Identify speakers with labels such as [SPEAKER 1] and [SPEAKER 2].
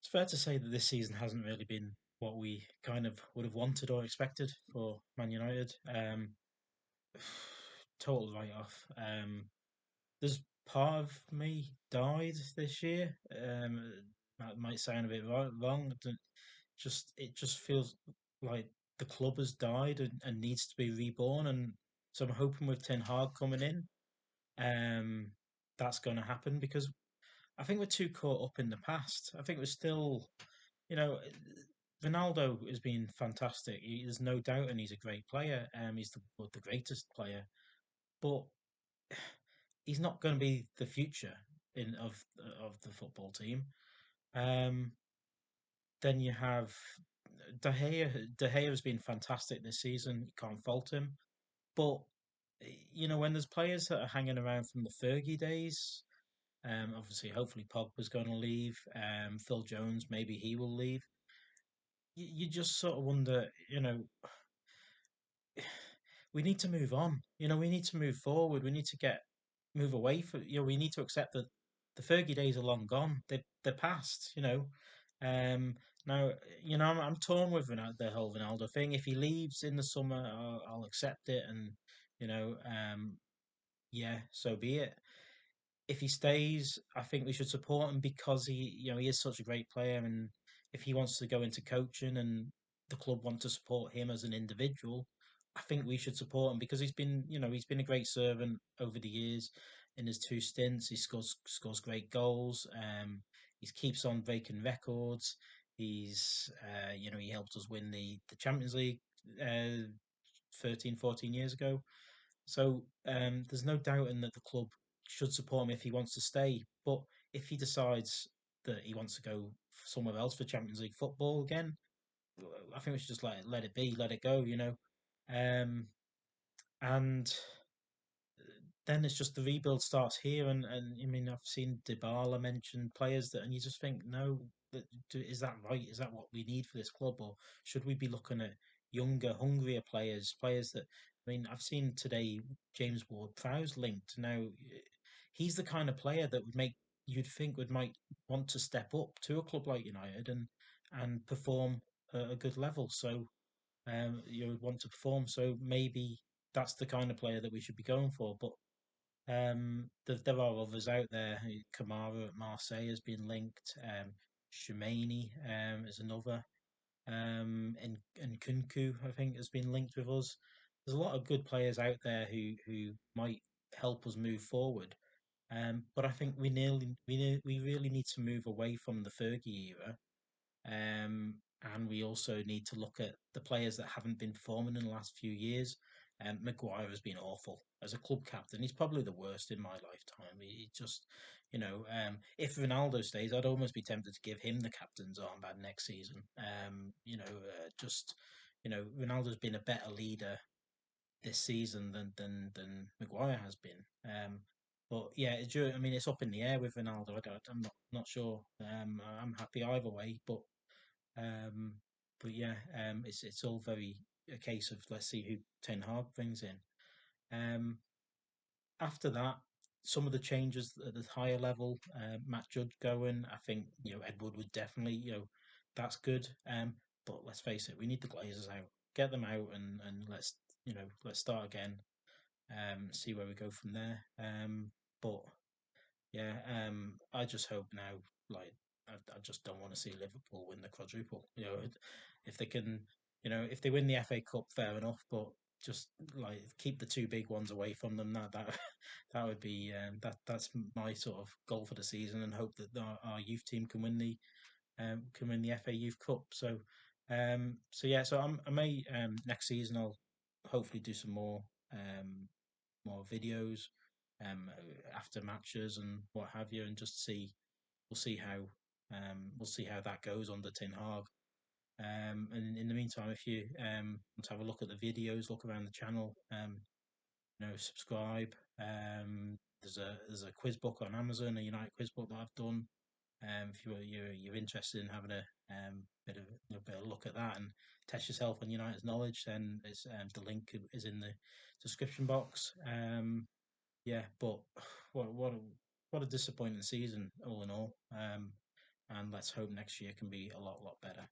[SPEAKER 1] It's fair to say that this season hasn't really been what we kind of would have wanted or expected for Man United. Total write-off. There's part of me died this year. That might sound a bit wrong. It just feels like the club has died and needs to be reborn. And so I'm hoping with Ten Hag coming in, um, that's going to happen because I think we're too caught up in the past. I think we're still, you know, Ronaldo has been fantastic. There's no doubt, and he's a great player. He's the greatest player, but he's not going to be the future in of the football team. Um, then you have De Gea. De Gea has been fantastic this season. You can't fault him. But when there's players that are hanging around from the Fergie days, obviously, hopefully Pogba's going to leave. Phil Jones, maybe he will leave. You just sort of wonder, we need to move on. We need to move forward. We need to move away from. We need to accept that the Fergie days are long gone. They're past. Now I'm torn with the whole Ronaldo thing. If he leaves in the summer, I'll accept it, and you know, yeah, so be it. If he stays, I think we should support him because he is such a great player, and if he wants to go into coaching and the club want to support him as an individual, I think we should support him because he's been a great servant over the years. In his two stints, he scores great goals. He keeps on breaking records. He helped us win the Champions League 13, 14 years ago. So there's no doubting that the club should support him if he wants to stay. But if he decides that he wants to go somewhere else for Champions League football again, I think we should just let it be, let it go. Um, and then it's just the rebuild starts here. And I mean, I've seen Dybala mention players and you just think, no, is that right? Is that what we need for this club, or should we be looking at younger, hungrier players that? I mean, I've seen today James Ward-Prowse linked. Now, he's the kind of player that you'd think might want to step up to a club like United and perform at a good level. So you would want to perform. So maybe that's the kind of player that we should be going for. But there are others out there. Kamara at Marseille has been linked. Shumani is another. And Kunku, I think, has been linked with us. There's a lot of good players out there who might help us move forward. But I think we really need to move away from the Fergie era. And we also need to look at the players that haven't been performing in the last few years. Maguire has been awful as a club captain. He's probably the worst in my lifetime. He just, if Ronaldo stays, I'd almost be tempted to give him the captain's armband next season. Ronaldo's been a better leader this season than Maguire has been. But yeah, I mean, it's up in the air with Ronaldo. I'm not sure. I'm happy either way, um, but yeah, it's all very a case of let's see who Ten Hag brings in. Um, After that, some of the changes at the higher level, Matt Judd going, I think Edward would definitely that's good. But let's face it, we need the Glazers out, get them out, and let's start again. See where we go from there. But yeah, I just hope now, like, I just don't want to see Liverpool win the quadruple. If they can, if they win the FA Cup, fair enough, but just like keep the two big ones away from them. That would be that's my sort of goal for the season, and hope that our youth team can win the FA Youth Cup. So yeah, so I may next season I'll hopefully do some more videos after matches and what have you, and just see we'll see how that goes under Ten Hag. And in the meantime, if you want to have a look at the videos, look around the channel, subscribe. There's a quiz book on Amazon, a United quiz book that I've done. If you're interested in having a bit of look at that and test yourself on United's knowledge, then the link is in the description box. Yeah, but what what a, what a disappointing season all in all. and let's hope next year can be a lot better.